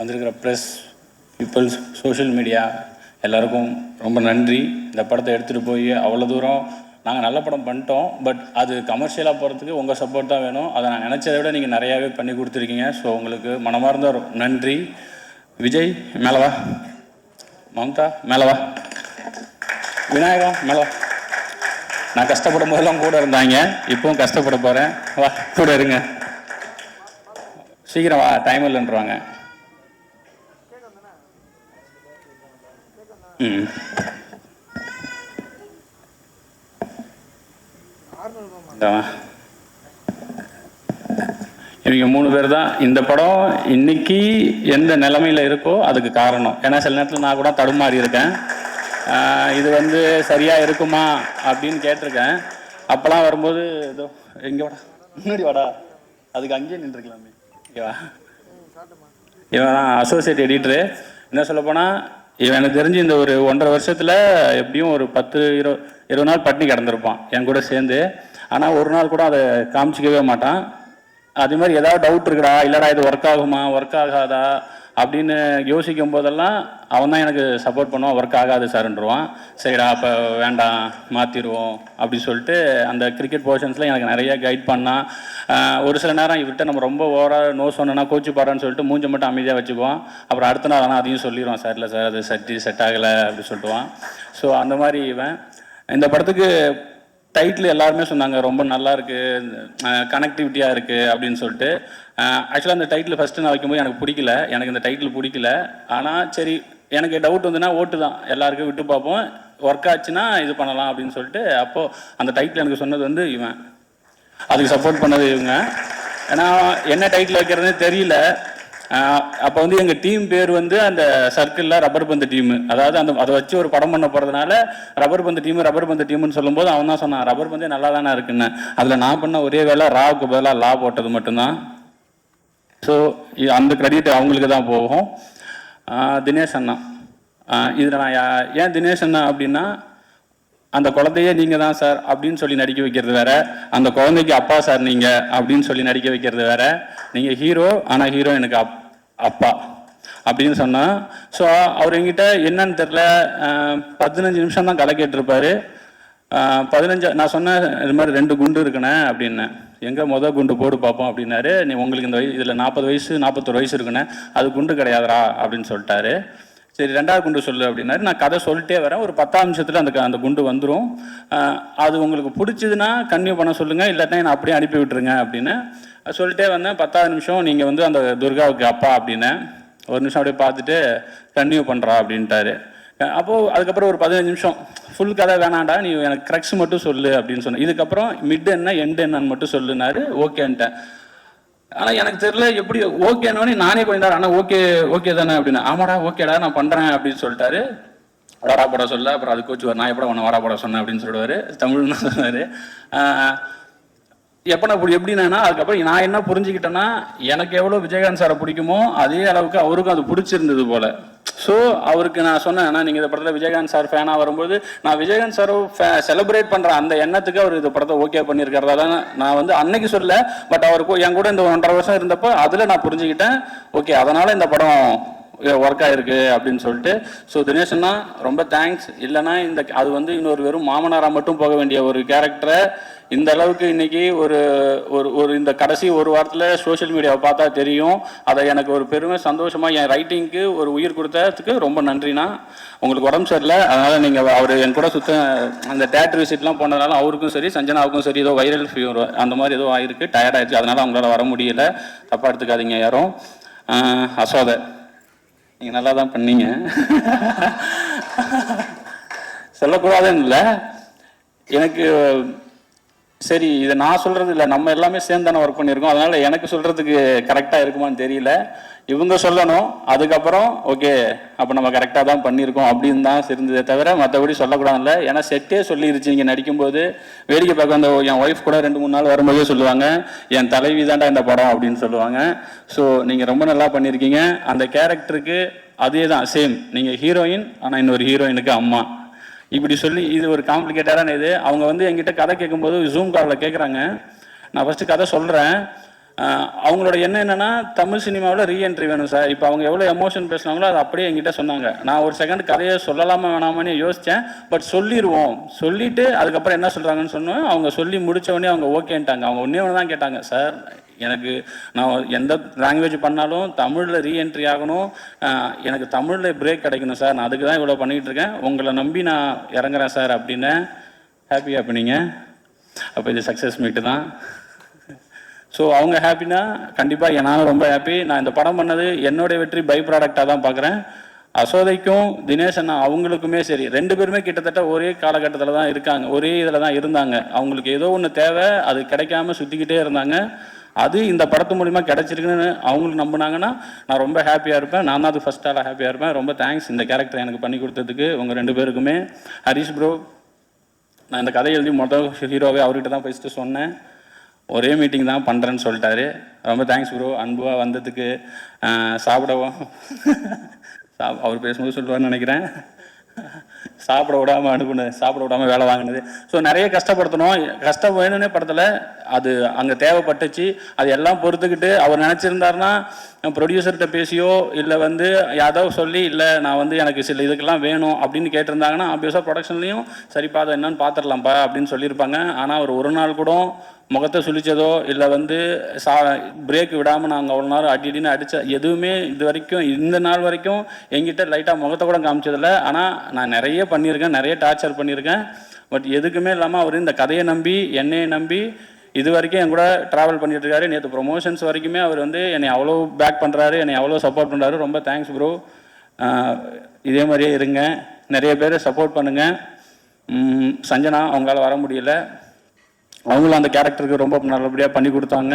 வந்திருக்கிற press, peoples, social media எல்லாருக்கும் ரொம்ப நன்றி. இந்த படத்தை எடுத்துகிட்டு போய் அவ்வளோ தூரம் நாங்கள் நல்ல படம் பண்ணிட்டோம். பட் அது கமர்ஷியலாக போகிறதுக்கு உங்கள் சப்போர்ட் தான் வேணும். அதை நான் நினச்சதை விட நீங்கள் நிறையாவே பண்ணி கொடுத்துருக்கீங்க. ஸோ உங்களுக்கு மனமார்ந்த நன்றி. விஜய் மேலவா, மம்தா மேலவா, விநாயகம் மேலவா. நான் கஷ்டப்படும் போதெல்லாம் கூட இருந்தாங்க, இப்போவும் கஷ்டப்பட போகிறேன். வா கூட இருங்க, சீக்கிரம் வா, டைம் இல்லைன்றாங்க. இவங்க 3 பேர் தான் இந்த படம் இன்னைக்கு எந்த நிலைமையில் இருக்கோ அதுக்கு காரணம். ஏன்னா சில நேரத்தில் நான் கூட தடுமாறி இருக்கேன். இது வந்து சரியாக இருக்குமா அப்படின்னு கேட்டிருக்கேன். அப்போலாம் வரும்போது ஏதோ எங்கே வாடா, முன்னாடி வாடா, அதுக்கு அங்கேயே நின்றுருக்கலாமே. ஓகேவா, இவன் தான் அசோசியேட் எடிட்டரு. என்ன சொல்ல போனால் இவன் எனக்கு தெரிஞ்சு இந்த ஒரு 1.5 வருஷத்தில் எப்படியும் ஒரு 10-20 நாள் பட்டினி கிடந்திருப்பான் என் கூட சேர்ந்து. ஆனால் ஒரு நாள் கூட அதை காமிச்சிக்கவே மாட்டான். அதே மாதிரி ஏதாவது டவுட் இருக்குடா, இல்லைடா இது ஒர்க் ஆகுமா, ஒர்க் ஆகாதா அப்படின்னு யோசிக்கும் போதெல்லாம் அவன் தான் எனக்கு சப்போர்ட் பண்ணுவான். ஒர்க் ஆகாது சார்ன்றுவான். சரிடா அப்போ வேண்டாம் மாற்றிடுவோம் அப்படி சொல்லிட்டு அந்த கிரிக்கெட் போர்ஷன்ஸில் எனக்கு நிறைய கைட் பண்ணான். ஒரு சில நேரம் இவர்கிட்ட நம்ம ரொம்ப ஓவராக நோ சொன்னோன்னா கோச்சு பாடுறான்னு சொல்லிட்டு மூஞ்ச மட்டும் அமைதியாக வச்சுக்குவான். அப்புறம் அடுத்த நாள் ஆனால் அதையும் சொல்லிடுவான், சார் இல்லை சார் அது செட் ஆகலை அப்படி சொல்லிட்டுவான். ஸோ அந்த மாதிரி இவன். இந்த படத்துக்கு டைட்டில் எல்லாருமே சொன்னாங்க ரொம்ப நல்லா இருக்குது, கனெக்டிவிட்டியாக இருக்குது அப்படின்னு சொல்லிட்டு. ஆக்சுவலாக அந்த டைட்டில் ஃபஸ்ட்டு நான் வைக்கும்போது எனக்கு பிடிக்கல, எனக்கு இந்த டைட்டில் பிடிக்கல. ஆனால் சரி எனக்கு டவுட் வந்துன்னா ஓட்டு தான், எல்லாருக்கும் விட்டு பார்ப்போம், ஒர்க் ஆச்சுன்னா இது பண்ணலாம் அப்படின்னு சொல்லிட்டு அப்போது அந்த டைட்டில் எனக்கு சொன்னது வந்து இவன், அதுக்கு சப்போர்ட் பண்ணது இவங்க. ஏன்னா என்ன டைட்டில் வைக்கிறதுனே தெரியல. அப்போ வந்து எங்கள் டீம் பேர் வந்து அந்த சர்க்கிளில் ரப்பர் பந்து டீமு, அதாவது அதை வச்சு ஒரு படம் பண்ண போகிறதுனால ரப்பர் பந்து டீமுன்னு சொல்லும்போது அவன் தான் சொன்னான் ரப்பர் பந்தே நல்லா தானே இருக்குன்னு. அதில் நான் பண்ண ஒரே வேலை ராவுக்கு பதிலாக லா போட்டது மட்டும்தான். ஸோ அந்த கிரெடிட் அவங்களுக்கு தான் போகும். தினேஷ் அண்ணா, இதில் நான் ஏன் தினேஷ் அண்ணா அப்படின்னா, அந்த குழந்தையே நீங்கள் தான் சார் அப்படின்னு சொல்லி நடிக்க வைக்கிறது வேற, அந்த குழந்தைக்கு அப்பா சார் நீங்கள் அப்படின்னு சொல்லி நடிக்க வைக்கிறது வேற. நீங்கள் ஹீரோ, ஆனால் ஹீரோ எனக்கு அப்பா அப்படின்னு சொன்னால். ஸோ அவர் எங்கிட்ட என்னன்னு தெரில 15 நிமிஷம் தான் கதை கேட்டிருப்பாரு. 15 நான் சொன்னேன் இது மாதிரி 2 குண்டு இருக்குண்ணே அப்படின்னேன். எங்கே குண்டு போடு பார்ப்போம் அப்படின்னாரு. நீ உங்களுக்கு இந்த இதில் 40 வயசு 41 வயசு இருக்குண்ணே, அது குண்டு கிடையாதுரா அப்படின்னு சொல்லிட்டாரு. சரி 2வது குண்டு சொல்லு அப்படின்னாரு. நான் கதை சொல்லிட்டே வரேன். ஒரு 10 நிமிஷத்தில் அந்த குண்டு வந்துடும். அது உங்களுக்கு பிடிச்சதுன்னா கன்டினியூ பண்ண சொல்லுங்கள், இல்லாட்டினா நான் அப்படியே அனுப்பி விட்டுருங்க அப்படின்னு சொல்லிட்டே வந்தேன். 10வது நிமிஷம் நீங்கள் வந்து அந்த துர்காவுக்கு அப்பா அப்படின்னு ஒரு நிமிஷம் அப்படியே பார்த்துட்டு கன்டினியூ பண்ணுறா அப்படின்ட்டாரு. அப்போது அதுக்கப்புறம் ஒரு 15 நிமிஷம் ஃபுல் கதை வேணாண்டா, நீ எனக்கு க்ரக்ஸ் மட்டும் சொல்லு அப்படின்னு சொன்னேன். இதுக்கப்புறம் மிட் என்ன எண்டு என்னன்னு மட்டும் சொல்லுனாரு. ஓகேன்ட்டேன். ஆனால் எனக்கு தெரியல எப்படி ஓகேன்னு நானே கொஞ்சம் நேரம் ஆனால் ஓகே தானே அப்படின்னு. ஆமாடா ஓகேடா நான் பண்ணுறேன் அப்படின்னு சொல்லிட்டாரு. வாராப்பட சொல்ல அப்புறம் அது கோச்சு நான் எப்படா உன்னை வாராப்பட சொன்னேன் அப்படின்னு சொல்லுவார். தமிழ்னு தான் சொன்னார். எப்படின்னா அதுக்கப்புறம் நான் என்ன புரிஞ்சுக்கிட்டேன்னா, எனக்கு எவ்வளோ விஜயகாந்த் சாரை பிடிக்குமோ அதே அளவுக்கு அவருக்கும் அது பிடிச்சிருந்தது போல். ஸோ அவருக்கு நான் சொன்னேன், நீங்கள் இந்த படத்தில் விஜயகாந்த் சார் ஃபேனாக வரும்போது நான் விஜயகாந்த் சாரை செலிப்ரேட் பண்ணுற அந்த எண்ணத்துக்கு அவர் இந்த படத்தை ஓகே பண்ணியிருக்கிறதா தான் நான் வந்து அன்னைக்கு சொல்ல. பட் அவருக்கு என் கூட இந்த 1.5 வருஷம் இருந்தப்போ அதில் நான் புரிஞ்சுக்கிட்டேன். ஓகே அதனால் இந்த படம் ஒர்க் ஆகிருக்கு அப்படின்னு சொல்லிட்டு. ஸோ தினேஷன்னா ரொம்ப தேங்க்ஸ். இல்லைன்னா அது வந்து இன்னொரு வெறும் மாமனாராக மட்டும் போக வேண்டிய ஒரு கேரக்டரை இந்த அளவுக்கு இன்னைக்கு ஒரு இந்த கடைசி ஒரு வாரத்தில் சோஷியல் மீடியாவை பார்த்தா தெரியும். அதை எனக்கு ஒரு பெருமை சந்தோஷமாக என் ரைட்டிங்க்கு ஒரு உயிர் கொடுத்ததுக்கு ரொம்ப நன்றிண்ணா. உங்களுக்கு உடம்பு சரியில்லை, அதனால் நீங்கள் அவர் என் கூட அந்த தேட்டர் விசிட்லாம் போனதுனால அவருக்கும் சரி சஞ்சனாவுக்கும் சரி ஏதோ வைரல் ஃபீவர் அந்த மாதிரி ஏதோ ஆகிருக்கு, டயர்டாகிடுச்சு, அதனால் அவங்களால வர முடியல, தப்பாக எடுத்துக்காதீங்க யாரும். அசோதை நீங்கள் நல்லா தான் பண்ணீங்க, சொல்லக்கூடாதுன்னு இல்லை. எனக்கு சரி இதை நான் சொல்கிறது இல்லை, நம்ம எல்லாமே சேர்ந்து தானே ஒர்க் பண்ணியிருக்கோம், அதனால் எனக்கு சொல்கிறதுக்கு கரெக்டாக இருக்குமான்னு தெரியல. இவங்க சொல்லணும், அதுக்கப்புறம் ஓகே அப்போ நம்ம கரெக்டாக தான் பண்ணியிருக்கோம் அப்படின்னு தான் இருந்ததே தவிர மற்றபடி சொல்லக்கூடாதுல்ல. ஏன்னா செட்டே சொல்லிருச்சு, இங்கே நடிக்கும்போது வேடிக்கை பார்க்க அந்த என் ஒய்ஃப் கூட 2-3 நாள் வரும்போதே சொல்லுவாங்க, என் தலைவி தாண்டா இந்த படம் அப்படின்னு சொல்லுவாங்க. ஸோ நீங்கள் ரொம்ப நல்லா பண்ணியிருக்கீங்க. அந்த கேரக்டருக்கு அதே தான் சேம், நீங்கள் ஹீரோயின் ஆனால் இன்னொரு ஹீரோயினுக்கு அம்மா இப்படி சொல்லி இது ஒரு காம்ப்ளிகேட்டடான இது. அவங்க வந்து என்கிட்ட கதை கேட்கும்போது ஜூம் காலில் கேட்குறாங்க. நான் ஃபஸ்ட்டு கதை சொல்கிறேன், அவங்களோட எண்ணம் என்னென்னா தமிழ் சினிமாவில் ரீஎன்ட்ரி வேணும் சார். இப்போ அவங்க எவ்வளோ எமோஷன் பேசுனாங்களோ அது அப்படியே என்கிட்ட சொன்னாங்க. நான் ஒரு செகண்ட் கதையை சொல்லலாமா வேணாமான்னு யோசித்தேன். பட் சொல்லிடுவோம், சொல்லிவிட்டு அதுக்கப்புறம் என்ன சொல்கிறாங்கன்னு சொன்னோம். அவங்க சொல்லி முடித்தவொடனே அவங்க ஓகேன்ட்டாங்க. அவங்க ஒன்றே ஒன்று தான் கேட்டாங்க, சார் எனக்கு நான் எந்த லாங்குவேஜ் பண்ணாலும் தமிழில் ரீஎன்ட்ரி ஆகணும், எனக்கு தமிழில் பிரேக் கிடைக்கணும் சார், நான் அதுக்கு தான் இவ்வளோ பண்ணிக்கிட்டு இருக்கேன், உங்களை நம்பி நான் இறங்குறேன் சார் அப்படின்னு. ஹாப்பியாக பண்ணீங்க. அப்போ இது சக்ஸஸ் மீட்டு தான். ஸோ அவங்க ஹாப்பினா கண்டிப்பாக என்னால் ரொம்ப ஹாப்பி. நான் இந்த படம் பண்ணது என்னுடைய வெற்றி பை ப்ராடக்டாக தான் பார்க்குறேன். அசோதைக்கும் தினேஷ் அண்ணா அவங்களுக்குமே சரி, 2 பேருமே கிட்டத்தட்ட ஒரே காலகட்டத்தில் தான் இருக்காங்க, ஒரே இதில் தான் இருந்தாங்க. அவங்களுக்கு ஏதோ ஒன்று தேவை, அது கிடைக்காம சுற்றிக்கிட்டே இருந்தாங்க. அது இந்த படத்து மூலிமா கிடச்சிருக்குன்னு அவங்களுக்கு நம்பினாங்கன்னா நான் ரொம்ப ஹாப்பியாக இருப்பேன். நான் தான் அது ஃபஸ்ட் ஆளாக ஹாப்பியாக இருப்பேன். ரொம்ப தேங்க்ஸ் இந்த கேரக்டர் எனக்கு பண்ணி கொடுத்ததுக்கு உங்கள் 2 பேருக்குமே. ஹரிஷ் ப்ரோ, நான் இந்த கதை எழுதி மொதல் ஹீரோவே அவர்கிட்ட தான் ஃபஸ்ட்டு சொன்னேன். ஒரே மீட்டிங் தான் பண்ணுறேன்னு சொல்லிட்டாரு. ரொம்ப தேங்க்ஸ் ப்ரோ, அன்புவாக வந்ததுக்கு. சாப்பிடவும் அவர் பேசும்போது சொல்லுவார்னு நினைக்கிறேன். சாப்பிட விடாமல் அனுப்புனது, சாப்பிட விடாமல் வேலை வாங்கினது. ஸோ நிறைய கஷ்டப்படுத்தணும், கஷ்டம் வேணும்னே படத்தில் அது அங்கே தேவைப்பட்டுச்சு. அது எல்லாம் பொறுத்துக்கிட்டு அவர் நினச்சிருந்தாருன்னா ப்ரொடியூசர்கிட்ட பேசியோ இல்லை யாதோ சொல்லி இல்லை நான் எனக்கு சில இதுக்கெல்லாம் வேணும் அப்படின்னு கேட்டிருந்தாங்கன்னா ஆப்வியஸாக ப்ரொடக்ஷன்லேயும் சரிப்பா அதை என்னன்னு பார்த்துடலாம்ப்பா அப்படின்னு சொல்லியிருப்பாங்க. ஆனால் அவர் ஒரு நாள் கூட முகத்தை சுழிச்சதோ இல்லை பிரேக் விடாமல் நாங்கள் அவ்வளோ நேரம் அடின்னு அடித்த எதுவுமே இது வரைக்கும் இந்த நாள் வரைக்கும் எங்கிட்ட லைட்டாக முகத்தை கூட காமிச்சதில்லை. ஆனால் நான் நிறைய பண்ணியிருக்கேன், நிறைய டார்ச்சர் பண்ணியிருக்கேன். பட் எதுக்குமே இல்லாமல் அவர் இந்த கதையை நம்பி என்னையை நம்பி இது வரைக்கும் என் கூட ட்ராவல் பண்ணிட்டு இருக்காரு. நேற்று ப்ரொமோஷன்ஸ் வரைக்குமே அவர் என்னை அவ்வளோ பேக் பண்ணுறாரு, என்னை அவ்வளோ சப்போர்ட் பண்ணுறாரு. ரொம்ப தேங்க்ஸ் ப்ரோ. இதே மாதிரியே இருங்க, நிறைய பேர் சப்போர்ட் பண்ணுங்கள். சஞ்சனா அவங்களால வர முடியல, அவங்களும் அந்த கேரக்டருக்கு ரொம்ப நல்லபடியாக பண்ணி கொடுத்தாங்க.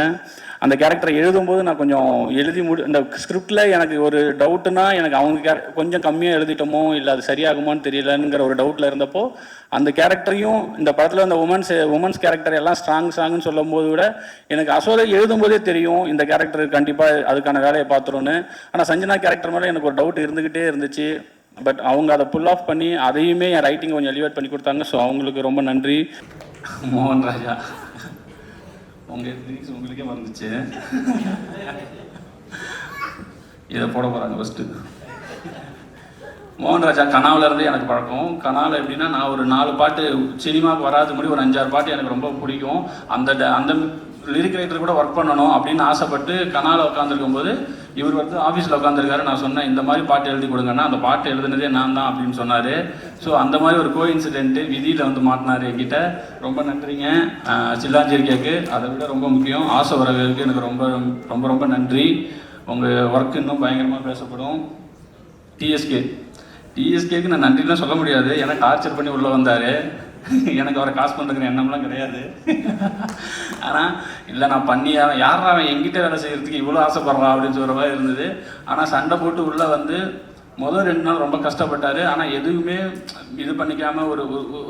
அந்த கேரக்டரை எழுதும்போது நான் கொஞ்சம் இந்த ஸ்கிரிப்டில் எனக்கு ஒரு டவுட்டுனா எனக்கு அவங்க கொஞ்சம் கம்மியாக எழுதிட்டோமோ இல்லை அது சரியாகுமான்னு தெரியலங்கிற ஒரு டவுட்டில் இருந்தப்போ அந்த கேரக்டரையும் இந்த படத்தில் அந்த உமன்ஸ் கேரக்டர் எல்லாம் ஸ்ட்ராங்னு சொல்லும் போது விட எனக்கு அசோதை எழுதும்போதே தெரியும் இந்த கேரக்டர் கண்டிப்பாக அதுக்கான வேலையை பார்த்துருன்னு. ஆனால் சஞ்சனா கேரக்டர் மேலே எனக்கு ஒரு டவுட் இருந்துக்கிட்டே இருந்துச்சு. பட் அவங்க அதை புல் ஆஃப் பண்ணி அதையுமே என் ரைட்டிங் கொஞ்சம் எலிவேட் பண்ணி கொடுத்தாங்க. ஸோ அவங்களுக்கு ரொம்ப நன்றி. மோகன் ராஜா, உங்களுக்கே வந்துச்சு, இதை போட போகிறாங்க ஃபஸ்ட்டு. மோகன் ராஜா கனாவில் இருந்து எனக்கு பழக்கம். கனாவில் எப்படின்னா நான் ஒரு 4 பாட்டு சினிமாவுக்கு வராது முடி ஒரு 5-6 பாட்டு எனக்கு ரொம்ப பிடிக்கும். அந்த லிரிக் ரைட்டர் கூட ஒர்க் பண்ணணும் அப்படின்னு ஆசைப்பட்டு கனாவில் உட்காந்துருக்கும் போது இவர் ஆஃபீஸில் உட்காந்துருக்காரு. நான் சொன்னேன் இந்த மாதிரி பாட்டு எழுதி கொடுங்கன்னா அந்த பாட்டு எழுதுனதே நான் தான் அப்படின்னு சொன்னார். ஸோ அந்த மாதிரி ஒரு கோஇன்சிடென்ட்டு விதியில் மாட்டினார் என்கிட்ட. ரொம்ப நன்றிங்க. சில்லாஞ்சேரிக்காக்கு அதை விட ரொம்ப முக்கியம் ஆசை வரவேற்கு எனக்கு ரொம்ப ரொம்ப ரொம்ப நன்றி. உங்கள் ஒர்க் இன்னும் பயங்கரமாக பேசப்படும். டிஎஸ்கேக்கு நான் நன்றிலாம் சொல்ல முடியாது, ஏன்னா டார்ச்சர் பண்ணி உள்ளே வந்தார். எனக்கு அவரை காசு பண்ணுறதுக்கு எண்ணம்லாம் கிடையாது. ஆனால் இல்லை நான் பண்ணி யாரா அவன் எங்கிட்ட வேலை செய்கிறதுக்கு இவ்வளோ ஆசைப்பட்றான் அப்படின்னு சொல்கிற மாதிரி இருந்தது. ஆனால் சண்டை போட்டு உள்ளே முதல் 2 நாள் ரொம்ப கஷ்டப்பட்டார். ஆனால் எதுவுமே இது பண்ணிக்காமல்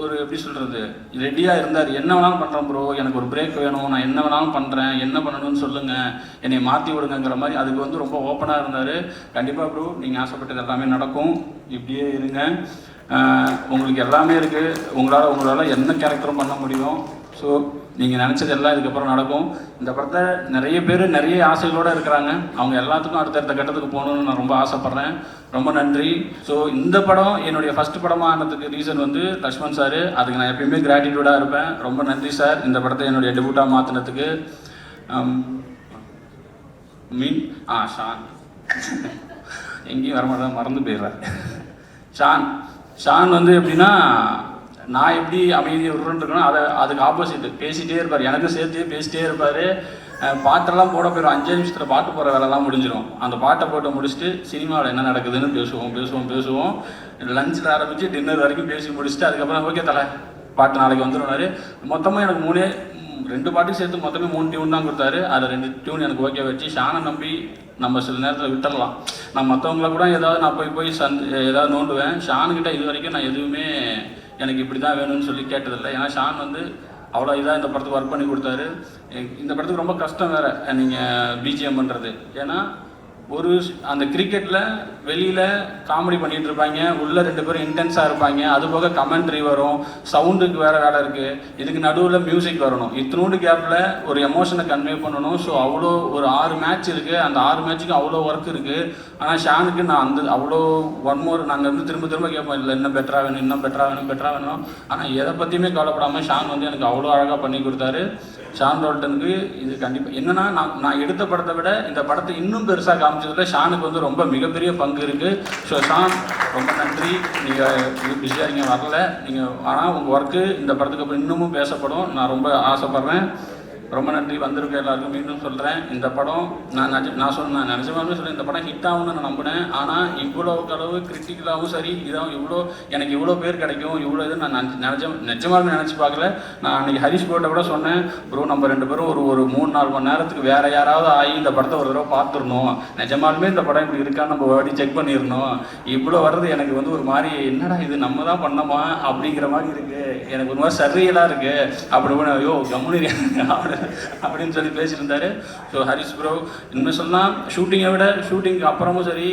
ஒரு எப்படி சொல்கிறது ரெடியாக இருந்தார். என்ன வேணாலும் பண்ணுறேன் ப்ரோ, எனக்கு ஒரு பிரேக் வேணும், நான் என்ன வேணாலும் பண்ணுறேன், என்ன பண்ணணும்னு சொல்லுங்கள், என்னை மாற்றி விடுங்கிற மாதிரி அதுக்கு ரொம்ப ஓப்பனாக இருந்தார். கண்டிப்பாக ப்ரோ நீங்கள் ஆசைப்பட்டது எல்லாமே நடக்கும், இப்படியே இருங்க. உங்களுக்கு எல்லாமே இருக்குது, உங்களால் என்ன கேரக்டரும் பண்ண முடியும். ஸோ நீங்கள் நினச்சது எல்லாம் இதுக்கப்புறம் நடக்கும். இந்த படத்தை நிறைய பேர் நிறைய ஆசைகளோடு இருக்கிறாங்க. அவங்க எல்லாத்துக்கும் அடுத்தடுத்த கட்டத்துக்கு போகணுன்னு நான் ரொம்ப ஆசைப்பட்றேன். ரொம்ப நன்றி. ஸோ இந்த படம் என்னுடைய ஃபஸ்ட் படமாக ஆனதுக்கு ரீசன் லக்ஷ்மண் சார். அதுக்கு நான் எப்பயுமே கிராட்டிடியூடாக இருப்பேன். ரொம்ப நன்றி சார் இந்த படத்தை என்னுடைய டெபியூட்டாக மாற்றினதுக்கு. ஷான் எங்கேயும் வரமாட்டேன், மறந்து போயிடுறேன். ஷான் எப்படின்னா நான் எப்படி அமைதியை விடுறேன்னு அதுக்கு ஆப்போசிட் பேசிகிட்டே இருப்பார், எனக்கும் சேர்த்து பேசிகிட்டே இருப்பார். பாட்டெல்லாம் போட போயிடும், 5 நிமிஷத்தில் பாட்டு போகிற வேலைலாம் முடிஞ்சிடும். அந்த பாட்டை போட்டு முடிச்சுட்டு சினிமாவில் என்ன நடக்குதுன்னு பேசுவோம். லஞ்சில் ஆரம்பித்து டின்னர் வரைக்கும் பேசி முடிச்சுட்டு அதுக்கப்புறம் ஓகே தலை பாட்டு நாளைக்கு வந்துடுவார். மொத்தமாக எனக்கு 2 பாட்டுக்கு சேர்த்து மொத்தமே 3 டியூன் தான் கொடுத்தாரு. அதில் 2 டியூன் எனக்கு ஓகே வச்சு ஷானை நம்பி நம்ம சில நேரத்தில் விட்டுடலாம். நான் மற்றவங்கள கூட ஏதாவது நான் போய் ஏதாவது நோண்டுவேன். ஷானுக்கிட்ட இது வரைக்கும் நான் எதுவுமே எனக்கு இப்படி தான் வேணும்னு சொல்லி கேட்டதில்லை. ஏன்னா ஷான் அவ்வளோ இதாக இந்த படத்துக்கு ஒர்க் பண்ணி கொடுத்தாரு. இந்த படத்துக்கு ரொம்ப கஷ்டம் வேறு நீங்கள் பிஜிஎம் பண்ணுறது. ஏன்னா ஒரு அந்த கிரிக்கெட்டில் வெளியில் காமெடி பண்ணிகிட்டு இருப்பாங்க, உள்ளே 2 பேரும் இன்டென்ஸாக இருப்பாங்க, அது போக கமெண்ட்ரி வரும், சவுண்டுக்கு வேறு வேலை இருக்குது, இதுக்கு நடுவில் மியூசிக் வரணும், இத்தினோண்டு கேப்பில் ஒரு எமோஷனை கன்வே பண்ணணும். ஸோ அவ்வளோ ஒரு 6 மேட்ச் இருக்குது, அந்த 6 மேட்ச்சுக்கு அவ்வளோ ஒர்க் இருக்குது. ஆனால் ஷானுக்கு நான் அந்த அவ்வளோ ஒன் மோர் நாங்கள் வந்து திரும்ப திரும்ப கேட்போம், இல்லை இன்னும் பெட்டராக வேணும், இன்னும் பெட்டராக வேணும். ஆனால் எதை பற்றியுமே கவலைப்படாமல் ஷான் வந்து எனக்கு அவ்வளோ அழகாக பண்ணி கொடுத்தாரு. ஷான் ரோல்டனுக்கு இது கண்டிப்பாக என்னென்னா, நான் எடுத்த படத்தை விட இந்த படத்தை இன்னும் பெருசாக காமிச்சதில் ஷானுக்கு வந்து ரொம்ப மிகப்பெரிய பங்கு இருக்குது. ஸோ ஷான் ரொம்ப நன்றி. நீங்கள் பிஸியாக நீங்கள் வரல, நீங்கள் ஆனால் உங்கள் ஒர்க்கு இந்த படத்துக்கு அப்புறம் இன்னமும் பேசப்படும். நான் ரொம்ப ஆசைப்பட்றேன். ரொம்ப நன்றி. வந்திருக்க எல்லாருக்கும் மீண்டும் சொல்கிறேன், இந்த படம் நான் நிஜமாலுமே சொல்கிறேன், இந்த படம் ஹிட் ஆகும்னு நான் நம்பினேன். ஆனால் இவ்வளோ அளவு கிரிட்டிக்கலாகவும் சரி, இதான் எனக்கு இவ்வளோ பேர் கிடைக்கும், இவ்வளோ இது நான் நிஜமாலுமே நினச்சி பார்க்கல. நான் அன்றைக்கி ஹரிஷ் ப்ரோட்ட கூட சொன்னேன், ப்ரோ நம்ம 2 பேரும் ஒரு 3-4 மணி நேரத்துக்கு வேறு யாராவது ஆகி இந்த படத்தை ஒரு தடவை பார்த்துடணும், நிஜமாலுமே இந்த படம் இப்படி இருக்கான்னு நம்ம வாடி செக் பண்ணிடணும். இவ்வளோ வர்றது எனக்கு வந்து ஒரு மாதிரி என்னடா இது நம்ம தான் பண்ணோமா அப்படிங்கிற மாதிரி இருக்குது, எனக்கு ஒரு மாதிரி சரியலாக இருக்குது. அப்படி ஐயோ கம்முனி அப்படின்னு சொல்லி பேசியிருந்தாரு. ஸோ ஹரிஷ் ப்ரோ இன்னும் சொன்னால் ஷூட்டிங்கை விட ஷூட்டிங்க்கு அப்புறமும் சரி,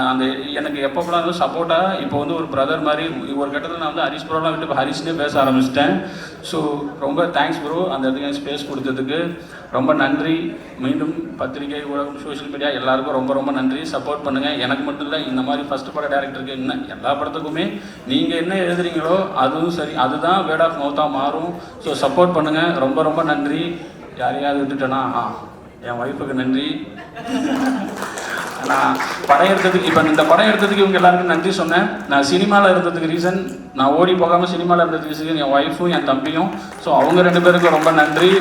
அந்த எனக்கு எப்போலாம் சப்போர்ட்டாக இப்போ வந்து ஒரு பிரதர் மாதிரி ஒரு கட்டத்தில் நான் வந்து ஹரிஷ் ப்ரோலாம் விட்டு இப்போ ஹரிஷ்னே பேச ஆரம்பிச்சிட்டேன். ஸோ ரொம்ப தேங்க்ஸ் ப்ரோ, அந்த இடத்துக்கு ஸ்பேஸ் கொடுத்ததுக்கு ரொம்ப நன்றி. மீண்டும் பத்திரிகை, ஊடகம், சோஷியல் மீடியா எல்லாருக்கும் ரொம்ப ரொம்ப நன்றி. சப்போர்ட் பண்ணுங்கள். எனக்கு மட்டும் இல்லை, இந்த மாதிரி ஃபஸ்ட்டு பட டேரக்டருக்கு என்ன எல்லா படத்துக்குமே நீங்கள் என்ன எழுதுறீங்களோ அதுவும் சரி, அதுதான் வேர்ட் ஆஃப் மவுத்தாக மாறும். ஸோ சப்போர்ட் பண்ணுங்கள். ரொம்ப ரொம்ப நன்றி. யாரையாவது விட்டுட்டேன்னா என் ஒய்ஃபுக்கு நன்றி. நான் படம் எடுத்ததுக்கு இப்போ இந்த படம் எடுத்ததுக்கு இவங்க எல்லாருக்கும் நன்றி சொன்னேன். நான் சினிமாவில் இருந்ததுக்கு ரீசன், நான் ஓடி போகாமல் சினிமாவில் இருந்ததுக்கு ரீசன் என் ஒய்ஃபும் என் தம்பியும். ஸோ அவங்க 2 பேருக்கும் ரொம்ப நன்றி.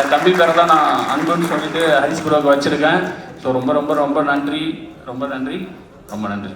என் தம்பி பேரை தான் நான் அன்புன்னு சொல்லிட்டு ஹரிஷ் ப்ரோக்கு வச்சுருக்கேன். ஸோ ரொம்ப ரொம்ப ரொம்ப நன்றி. ரொம்ப நன்றி. ரொம்ப நன்றி.